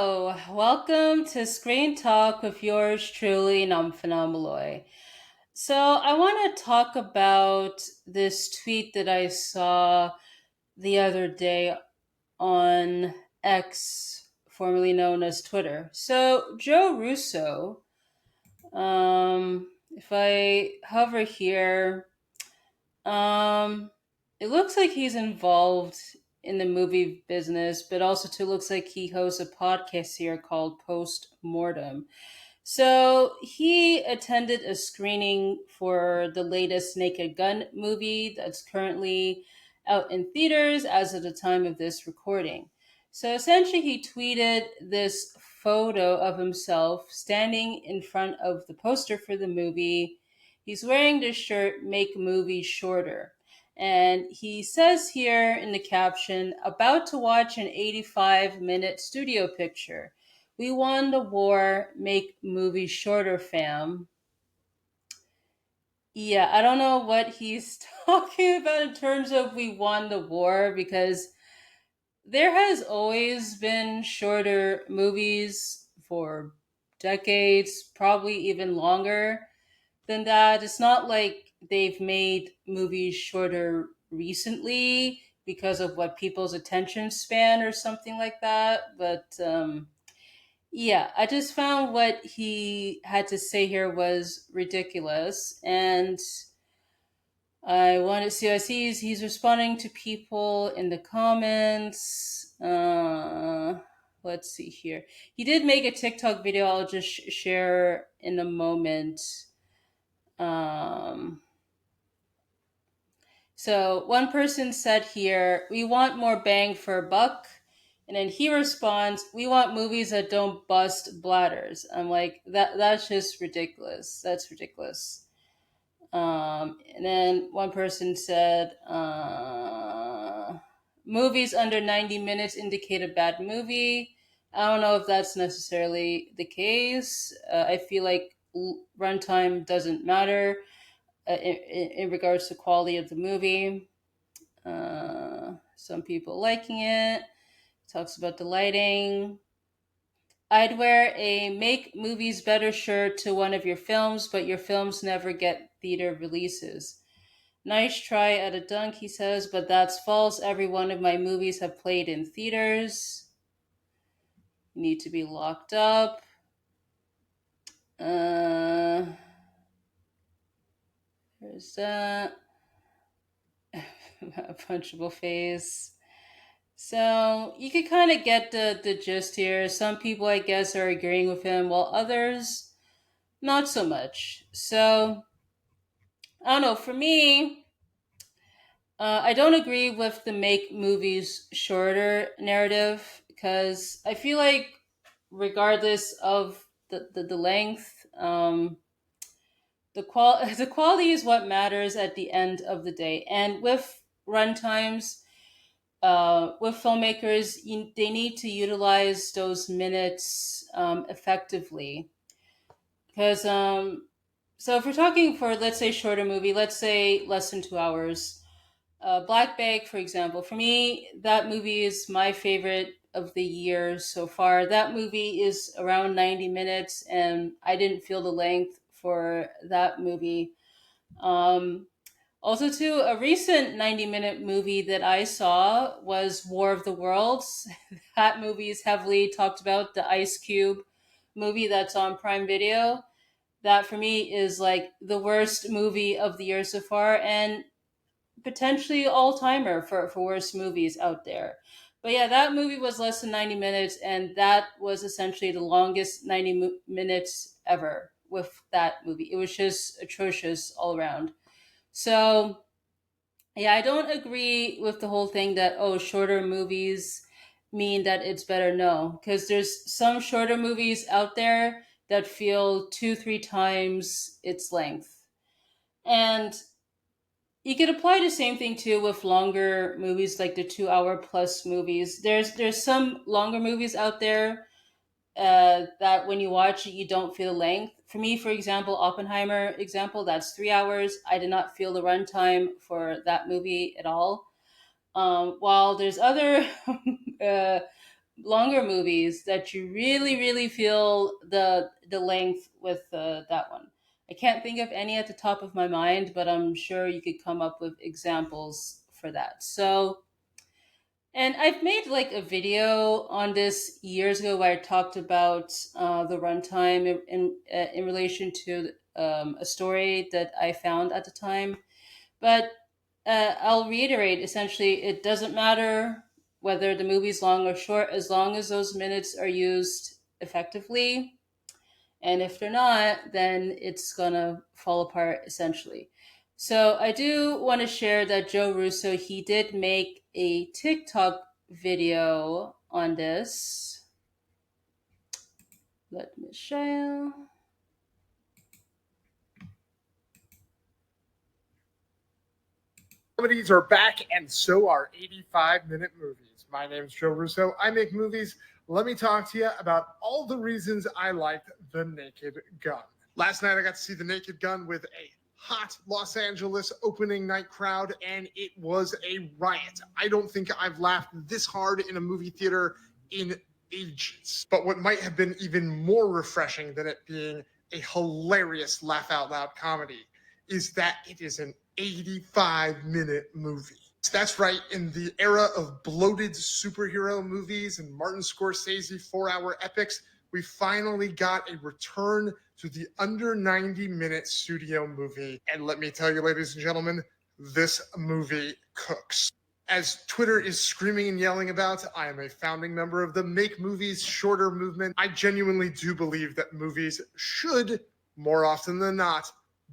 Hello, welcome to Screen Talk with yours truly, Nomfanelo. So, I want to talk about this tweet that I saw the other day on X, formerly known as Twitter. So, Joe Russo, if I hover here, um, it looks like he's involved in the movie business, but also too looks like he hosts a podcast here called Post Mortem. So he attended a screening for the latest Naked Gun movie that's currently out in theaters as of the time of this recording. So essentially, he tweeted this photo of himself standing in front of the poster for the movie. He's wearing the shirt "Make Movies Shorter." And he says here in the caption, about to watch an 85-minute studio picture. We won the war, make movies shorter, fam. Yeah, I don't know what he's talking about in terms of we won the war because there has always been shorter movies for decades, probably even longer than that. It's not like they've made movies shorter recently because of what people's attention span or something like that. But yeah, I just found what he had to say here was ridiculous. And I want to see, I see he's responding to people in the comments. Let's see here. He did make a TikTok video I'll just share in a moment. Um, so one person said here, we want more bang for a buck. And then he responds, we want movies that don't bust bladders. I'm like, that's just ridiculous. That's ridiculous. And then one person said, movies under 90 minutes indicate a bad movie. I don't know if that's necessarily the case. I feel like runtime doesn't matter in regards to quality of the movie. Some people liking it. Talks about the lighting. I'd wear a make movies better shirt to one of your films, but your films never get theater releases. Nice try at a dunk, he says, but that's false. Every one of my movies have played in theaters. You need to be locked up. Uh, there's that. A punchable face. So you can kind of get the gist here. Some people, I guess, are agreeing with him, while others, not so much. So I don't know. For me, I don't agree with the make movies shorter narrative because I feel like, regardless of the length, the quality is what matters at the end of the day. And with runtimes, with filmmakers, they need to utilize those minutes effectively. Because so if we're talking for, let's say, shorter movie, let's say less than 2 hours. Black Bag, for example, for me, that movie is my favorite of the year so far. That movie is around 90 minutes, and I didn't feel the length for that movie. Um, Also, too, a recent 90-minute movie that I saw was War of the Worlds. That movie is heavily talked about, the Ice Cube movie that's on Prime Video. That for me is like the worst movie of the year so far, and potentially all timer for worst movies out there. But yeah, that movie was less than 90 minutes, and that was essentially the longest 90 minutes ever with that movie. It was just atrocious all around. So yeah, I don't agree with the whole thing that, oh, shorter movies mean that it's better. No, because there's some shorter movies out there that feel two, three times its length. And you could apply the same thing too with longer movies like the 2 hour plus movies. There's some longer movies out there that when you watch it you don't feel the length. For me, for example, Oppenheimer example, that's 3 hours. I did not feel the runtime for that movie at all. While there's other uh, longer movies that you really, really feel the length with that one. I can't think of any at the top of my mind, but I'm sure you could come up with examples for that. So, and I've made like a video on this years ago where I talked about the runtime in relation to a story that I found at the time. But I'll reiterate essentially, it doesn't matter whether the movie's long or short, as long as those minutes are used effectively. And if they're not, then it's gonna fall apart essentially. So I do want to share that Joe Russo, he did make a TikTok video on this. Let me share. Comedies are back, and so are 85-minute movies. My name is Joe Russo. I make movies. Let me talk to you about all the reasons I liked The Naked Gun. Last night, I got to see The Naked Gun with a hot Los Angeles opening night crowd, and it was a riot. I don't think I've laughed this hard in a movie theater in ages. But what might have been even more refreshing than it being a hilarious laugh out loud comedy is that it is an 85-minute movie. That's right, in the era of bloated superhero movies and Martin Scorsese 4-hour epics, we finally got a return to the under 90-minute studio movie. And let me tell you, ladies and gentlemen, this movie cooks. As Twitter is screaming and yelling about, I am a founding member of the Make Movies Shorter movement. I genuinely do believe that movies should, more often than not,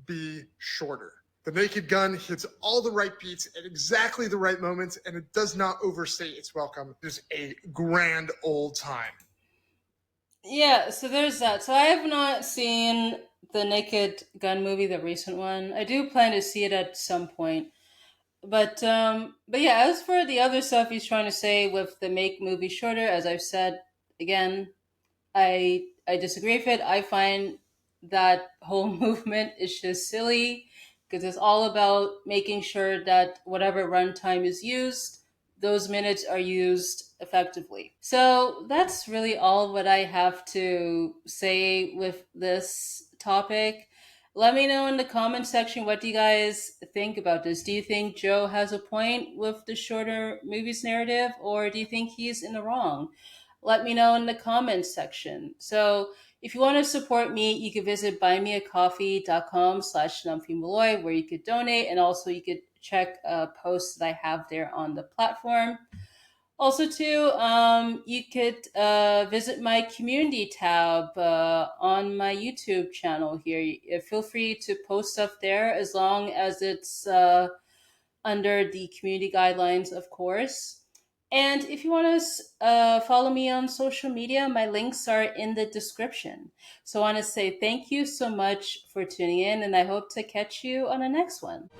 be shorter. The Naked Gun hits all the right beats at exactly the right moments, and it does not overstay its welcome. There's a grand old time. Yeah, so there's that. So I have not seen the Naked Gun movie, the recent one. I do plan to see it at some point. But yeah, as for the other stuff he's trying to say with the make movie shorter, as I've said again, I disagree with it. I find that whole movement is just silly because it's all about making sure that whatever runtime is used, those minutes are used effectively. So that's really all what I have to say with this topic. Let me know in the comment section, what do you guys think about this? Do you think Joe has a point with the shorter movies narrative, or do you think he's in the wrong? Let me know in the comments section. So if you want to support me, you can visit buymeacoffee.com/numphymalloy, where you could donate, and also you could check posts that I have there on the platform. Also, too, you could visit my community tab on my YouTube channel here. Feel free to post stuff there as long as it's under the community guidelines, of course. And if you want to follow me on social media, my links are in the description. So I want to say thank you so much for tuning in, and I hope to catch you on the next one.